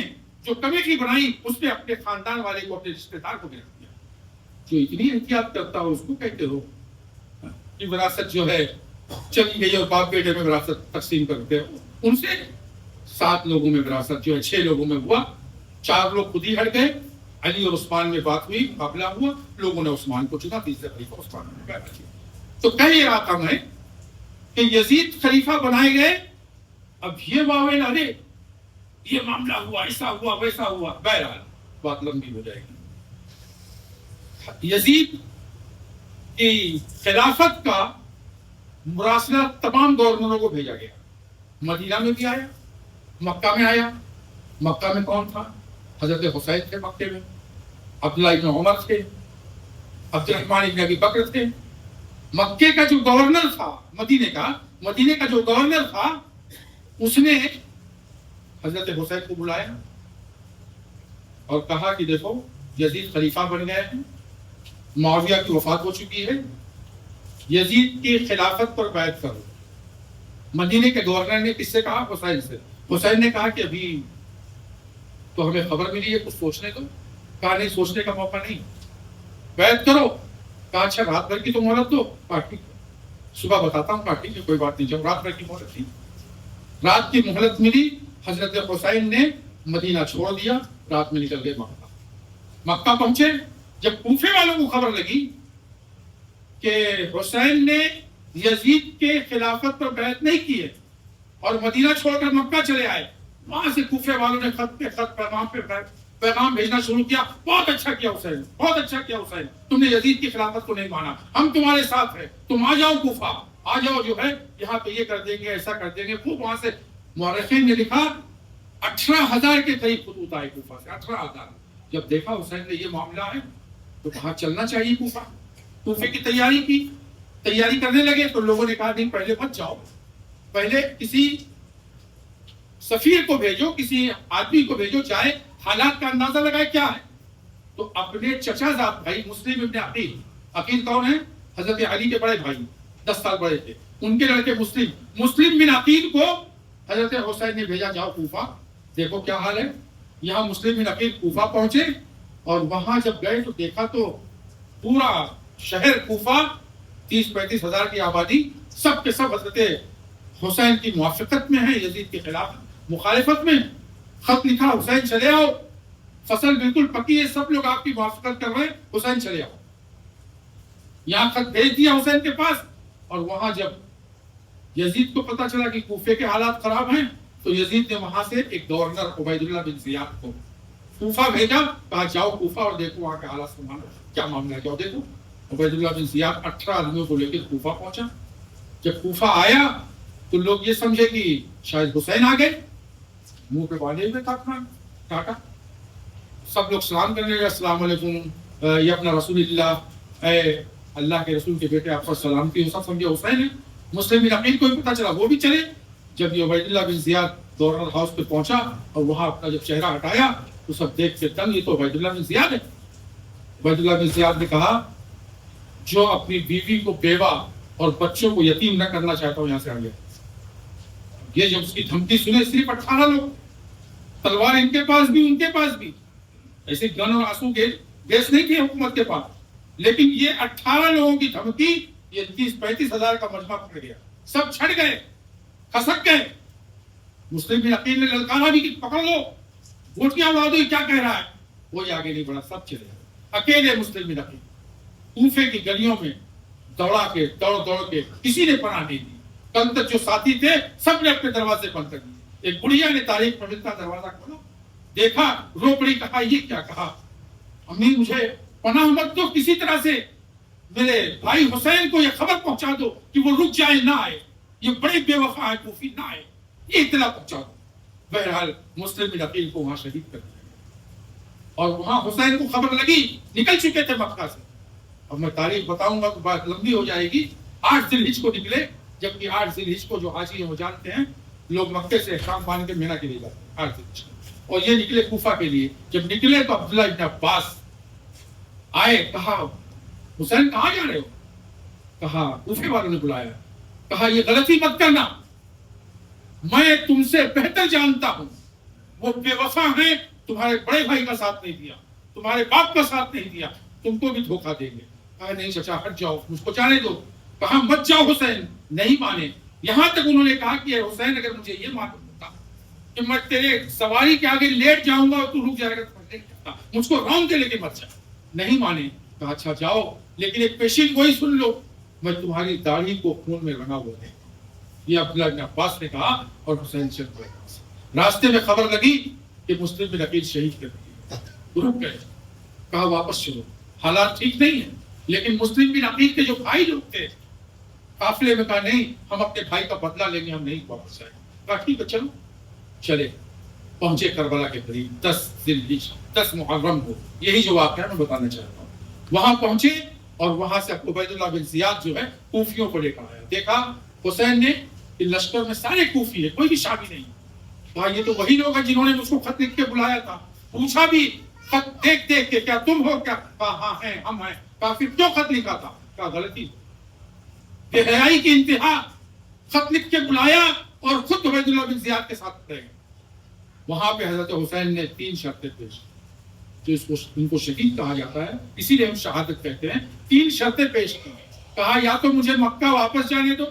جو کمیٹی بنائی اس پہ اپنے خاندان والے کو، اپنے رشتہ دار کو گرفت کیا۔ جو اتنی احتیاط کرتا ہو اس کو کہتے ہو کہ وراثت جو ہے چلی گئی اور باپ بیٹے میں وراثت تقسیم کرتے ہو۔ ان سے 7 لوگوں میں وراثت جو ہے 6 لوگوں میں ہوا، 4 لوگ خود ہی ہٹ گئے، علی اور عثمان میں بات ہوئی، مقابلہ ہوا، لوگوں نے عثمان کو چنا، تیسرے خلیفہ عثمان نے بیعت کی۔ تو کہہ یہ رہا تھا میں کہ یزید خلیفہ بنائے گئے، اب یہ واویل، ارے یہ معاملہ ہوا، ایسا ہوا، ویسا ہوا، بہرحال بات لمبی ہو جائے گی۔ یزید کی خلافت کا مراسلہ تمام گورنروں کو بھیجا گیا، مدینہ میں بھی آیا، مکہ میں آیا۔ مکہ میں کون تھا؟ حضرت حسین تھے مکے میں، عبداللہ ابن عمر تھے، عبد الرحمن ابن ابی بکر تھے۔ مکے کا جو گورنر تھا، مدینے کا جو گورنر تھا، اس نے حضرت حسین کو بلایا اور کہا کہ دیکھو یزید خلیفہ بن گئے ہیں، معاویہ کی وفات ہو چکی ہے، یزید کی خلافت پر بیعت کرو۔ مدینے کے گورنر نے کس سے کہا؟ حسین سے۔ حسین نے کہا کہ ابھی تو ہمیں خبر ملی ہے، کچھ سوچنے دو۔ کہا نہیں، سوچنے کا موقع نہیں، بیعت کرو۔ کہا اچھا رات بھر کی تو مہلت دو۔ کہا ٹھیک ہے، صبح بتاتا ہوں۔ کہا ٹھیک ہے، کوئی بات نہیں۔ جب رات بھر کی مہلت تھی، رات کی مہلت ملی، حضرت حسین نے مدینہ چھوڑ دیا، رات میں نکل گئے مکہ۔ مکہ پہنچے، جب کوفے والوں کو خبر لگی کہ حسین نے یزید کے خلافت پر بیعت نہیں کی ہے اور مدینہ چھوڑ کر مکہ چلے آئے، وہاں سے کوفے والوں نے خط پہ خط، پیغام پہ پیغام بھیجنا شروع کیا۔ بہت اچھا کیا حسین، بہت اچھا کیا حسین، تم نے یزید کی خلافت کو نہیں مانا، ہم تمہارے ساتھ ہیں، تم آ جاؤ کوفہ، آ جاؤ، جو ہے یہاں پہ یہ کر دیں گے، ایسا کر دیں گے۔ خوب وہاں سے مورخین نے لکھا 18,000 کے قریب خطوط آئے کوفہ سے، 18,000۔ جب دیکھا حسین نے یہ معاملہ ہے تو کہا چلنا چاہیے کوفہ۔ کوفے کی تیاری کرنے لگے تو لوگوں نے کہا نہیں، پہلے مت جاؤ، پہلے کسی سفیر کو بھیجو، کسی آدمی کو بھیجو، جائے، حالات کا اندازہ لگائے کیا ہے۔ تو اپنے چچا زاد بھائی مسلم ابن عقیل، عقیل کون ہے؟ حضرت علی کے بڑے بھائی، 10 سال بڑے تھے، ان کے لڑکے مسلم بن عقیل کو حضرت حسین نے بھیجا، جاؤ کوفہ دیکھو کیا حال ہے۔ یہاں مسلم بن عقیل کوفہ پہنچے اور وہاں جب گئے تو دیکھا تو پورا شہر کوفہ 30-35 ہزار کی آبادی سب کے سب حضرت حسین کی موافقت میں ہے، یزید کے خلاف مخالفت میں۔ خط لکھا، حسین چلے آؤ، فصل بالکل پکی ہے، سب لوگ آپ کی موافقت کر رہے ہیں، حسین چلے آؤ۔ یہاں خط بھیج دیا حسین کے پاس، اور وہاں جب یزید کو پتا چلا کہ کوفے کے حالات خراب ہیں تو یزید نے وہاں سے ایک گورنر عبید اللہ بن زیاد کو کوفہ بھیجا، کہا جاؤ کوفہ اور دیکھو وہاں کے حالات سنبھالو، کیا معاملہ ہے جاؤ دیکھو۔ عبید اللہ بن زیاد 18 آدمیوں کو لے کر کوفہ پہنچا۔ جب کوفہ آیا تو لوگ یہ سمجھے کہ شاید حسین آ گئے، منہ پہ باندھے ہوئے تھا ٹاٹا، سب لوگ سلام کرنے لگے، السلام علیکم یا اپنا رسول اللہ، اے اللہ کے رسول کے بیٹے آپ پر سلامتی ہو، سب سمجھے حسین ہے۔ مسلم بن عقیل کو بھی پتا چلا، وہ بھی چلے۔ جب یہ عبید اللہ بن زیاد گورنر ہاؤس پہ پہنچا اور وہاں اپنا جب چہرہ ہٹایا تو سب دیکھ کے دنگ، یہ تو عبید اللہ بن زیاد ہے۔ عبید اللہ بن زیاد نے کہا جو اپنی بیوی کو بیوہ اور بچوں کو یتیم نہ کرنا چاہتا ہوں یہاں سے آ گیا۔ یہ جب اس کی دھمکی سنے، صرف 18 لوگ، تلوار ان کے پاس بھی ان کے پاس بھی، ایسے گن اور آنسو گیس نہیں تھی حکومت کے پاس، لیکن یہ 18 لوگوں کی دھمکی، یہ 30-35 ہزار کا مجمع پکڑ گیا، سب چھڑ گئے، کھسک گئے۔ مسلم بن عقیل نے للکارا بھی کہ پکڑ لو، گوٹیاں اڑا دو، کیا کہہ رہا ہے، وہی آگے نہیں بڑھا، سب چلے گئے۔ اکیلے مسلم بن عقیل کوفے کی گلیوں میں دوڑ کے کسی نے پناہ نہیں دی، کل تک جو ساتھی تھے سب نے اپنے دروازے بند کر دیے۔ ایک بڑھیا نے تاریخ میں ملتا دروازہ کھولا، دیکھا، رو پڑی، کہا یہ کیا؟ کہا امی مجھے پناہ مت دو، کسی طرح سے میرے بھائی حسین کو یہ خبر پہنچا دو کہ وہ رک جائے، نہ آئے، یہ بڑے بے وفا ہے کوفی، نہ آئے، یہ اطلاع پہنچا دو۔ بہرحال مسلم بن عقیل کو وہاں شہید کر دیا اور وہاں حسین کو خبر لگی، نکل چکے تھے مکہ سے۔ اب میں تاریخ بتاؤں گا تو بات لمبی ہو جائے گی۔ 8 ذی الحجہ کو نکلے، جبکہ 8 ذی الحجہ کو جو حاجی ہیں وہ جانتے ہیں، لوگ مکے سے احرام باندھ کے مینا کے لیے جاتے ہیں 8 ذی الحجہ، اور یہ نکلے کوفہ کے لیے۔ جب نکلے تو عبداللہ ابن عباس آئے، کہا حسین کہاں جا رہے ہو؟ کہا کوفے والوں نے بلایا۔ کہا یہ غلطی مت کرنا، میں تم سے بہتر جانتا ہوں، وہ بے وفا ہیں، تمہارے بڑے بھائی کا ساتھ نہیں دیا، تمہارے باپ کا ساتھ نہیں دیا، تم کو بھی دھوکہ دیں گے۔ کہا نہیں چچا ہٹ جاؤ، مجھ کو جانے دو۔ کہا مت جاؤ حسین، نہیں مانے، یہاں تک انہوں نے کہا کہ حسین اگر مجھے یہ معلوم ہوتا کہ میں تیرے سواری کے آگے لیٹ جاؤں گا اور تو رک جائے گا تو میں نہیں کرتا، مجھ کو رون کے لے کے مت جا۔ نہیں مانے۔ کہا اچھا جاؤ، لیکن ایک پیشین گوئی سن لو، میں تمہاری داڑھی کو خون میں رنگا ہوا ہے۔ یہ عبداللہ بن عباس نے کہا اور حسین چل پڑے۔ راستے میں خبر لگی کہ مسلم بن عقیل شہید کر دیے، رک گئے۔ کہا واپس چلو، حالات ٹھیک نہیں ہیں، لیکن مسلم بن عقیل کے جو بھائی لوگ تھے قافلے میں، کہا نہیں ہم اپنے بھائی کا بدلہ لیں گے، ہم نہیں واپس آئیں۔ کہا ٹھیک ہے چلو۔ چلے، پہنچے کربلا کے قریب، 10 ذی الحجہ، 10 محرم کو، یہی جو واقعہ میں بتانا چاہتا ہوں۔ وہاں پہنچے اور وہاں سے عبید اللہ بن زیاد جو ہے کوفیوں کو لے کر آیا۔ دیکھا حسین نے کہ لشکر میں سارے کوفی ہے، کوئی بھی شامی نہیں۔ کہا یہ تو وہی لوگ ہیں جنہوں نے مجھ کو خط لکھ کے بلایا تھا۔ پوچھا بھی خط دیکھ کے کیا تم ہو کیا؟ کہا ہاں ہیں، ہم ہیں۔ کہا پھر کیوں خط لکھا تھا؟ کہا غلطی، بے حیائی کی انتہا، خط لکھ کے بلایا اور خود عبید اللہ بن زیاد کے ساتھ رہے۔ وہاں پہ حضرت حسین نے 3 شرطیں پیش کی، جو ان کو شہید کہا جاتا ہے، اسی لیے ہم شہادت کہتے ہیں۔ 3 شرطیں پیش کی۔ کہا یا تو مجھے مکہ واپس جانے دو،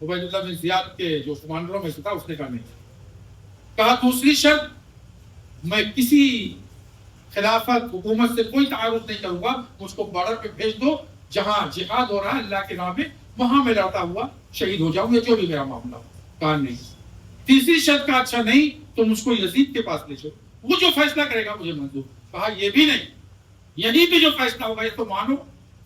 عبید اللہ بن زیاد کے جو کمانڈروں میں سے تھا اس نے کہا نہیں۔ کہا دوسری شرط، میں کسی خلافت حکومت سے کوئی تعارف نہیں کروں گا، مجھ کو بارڈر پہ بھیج دو، جہاں جہاد ہو رہا ہے اللہ کے نام میں، وہاں میں لڑتا ہوا شہید ہو جاؤں، یا جو بھی میرا معاملہ ہو۔ کہا نہیں۔ تیسری شرط کا اچھا نہیں تو مجھ کو یزید کے پاس لے چلو، وہ جو فیصلہ کرے گا مجھے منظور۔ کہا یہ بھی نہیں، یہیں پہ جو فیصلہ ہوگا یا تو مانو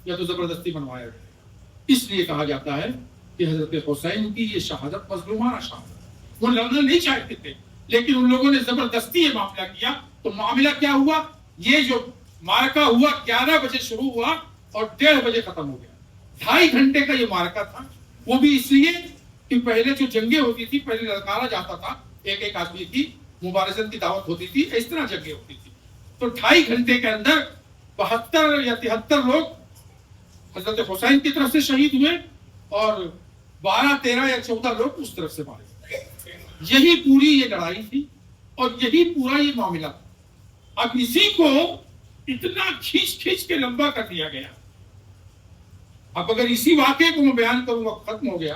یا تو زبردستی منوایا جائے گا۔ اس لیے کہا جاتا ہے کہ حضرت حسین کی یہ شہادت مظلومانہ شہادت، وہ لڑنا نہیں چاہتے تھے، لیکن ان لوگوں نے زبردستی یہ معاملہ کیا۔ تو معاملہ کیا ہوا؟ یہ جو معرکہ ہوا 11 بجے شروع ہوا اور 1:30 بجے ختم ہو گیا۔ 2.5 گھنٹے کا یہ معرکہ تھا، وہ بھی اس لیے کہ پہلے جو جنگیں ہوتی تھی، پہلے للکارا جاتا تھا، ایک آدمی کی مبارزت کی دعوت ہوتی تھی، اس طرح جنگیں ہوتی تھی۔ تو 2.5 گھنٹے کے اندر 72 یا 73 لوگ حضرت حسین کی طرف سے شہید ہوئے اور 12 13 یا 14 لوگ اس طرف سے مارے. یہی پوری یہ لڑائی تھی اور یہی پورا یہ معاملہ تھا. اب اسی کو اتنا کھینچ کے لمبا کر دیا گیا. اب اگر اسی واقعے کو میں بیان کروں گا ختم ہو گیا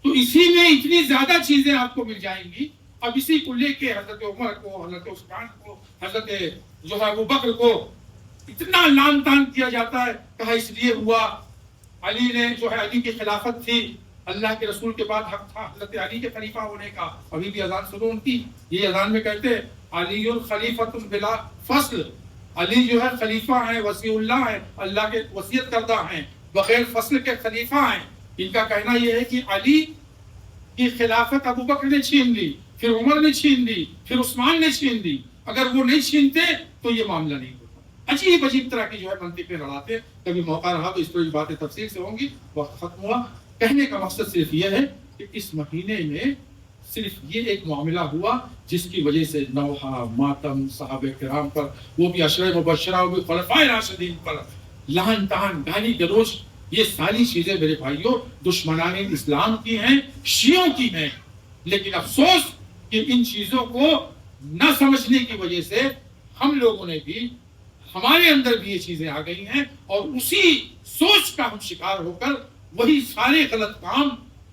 تو اسی میں اتنی زیادہ چیزیں آپ کو مل جائیں گی. اب اسی کو لے کے حضرت عمر کو, حضرت عثمان کو, حضرت جو ہے ابو بکر کو اتنا لان تان کیا جاتا ہے. کہا اس لیے ہوا علی نے جو ہے, علی کی خلافت تھی, اللہ کے رسول کے بعد حق تھا حضرت علی کے خلیفہ ہونے کا. ابھی بھی اذان سنو ان کی, یہ اذان میں کہتے ہیں علی الخلیفۃ بلا فصل, علی جو ہے خلیفہ ہیں, وصی اللہ ہیں, اللہ کے وصیت کردہ ہیں, بغیر فصل کے خلیفہ ہیں. ان کا کہنا یہ ہے کہ علی کی خلافت ابو بکر نے چھین لی, پھر عمر نے چھین لی, پھر عثمان نے چھین لی. اگر وہ نہیں چھینتے تو یہ معاملہ نہیں ہوتا. عجیب عجیب طرح کی جو ہے منطقیں لڑاتے. کبھی موقع رہا تو اس طرح کی باتیں تفصیل سے ہوں گی. وقت ختم ہوا. کہنے کا مقصد صرف یہ ہے کہ اس مہینے میں صرف یہ ایک معاملہ ہوا جس کی وجہ سے نوحہ, ماتم صحابہ کرام پر, وہ بھی عشرہ مبشرہ, وہ بھی خلفائے راشدین پر لعن طعن, گالی گلوچ, یہ ساری چیزیں میرے بھائیوں دشمنان اسلام کی ہیں, شیعوں کی ہیں. لیکن افسوس کہ ان چیزوں کو نہ سمجھنے کی وجہ سے ہم لوگوں نے بھی, ہمارے اندر بھی یہ چیزیں آ گئی ہیں اور اسی سوچ کا ہم شکار ہو کر وہی سارے غلط کام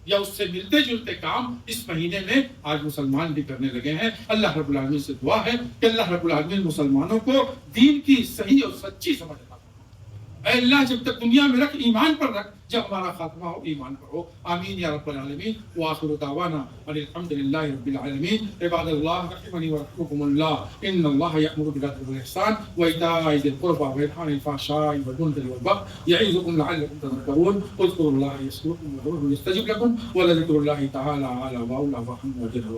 یا اس سے ملتے جلتے کام اس مہینے میں آج مسلمان بھی کرنے لگے ہیں. اللہ رب العالمین سے دعا ہے کہ اللہ رب العالمین مسلمانوں کو دین کی صحیح اور سچی سمجھ عطا فرمائے. اے اللہ جب تک دنیا میں رکھ, ایمان پر رکھ, جب ہمارا خاتمہ ہو ایمان پر ہو. آمین یا رب العالمین. وآخر دعوانا الحمد للہ رب العالمین. عباد اللہ رحمنی ورحمکم اللہ. ان اللہ یأمر بالعدل والإحسان وإیتاء ذی القربى وینہی عن الفحشاء والمنکر والبغی یعظکم لعلکم تذکرون. اذکروا اللہ یذکرکم وادعوہ یستجب لکم ولذکر اللہ تعالی اعلی وأولی وأحسن وأجل.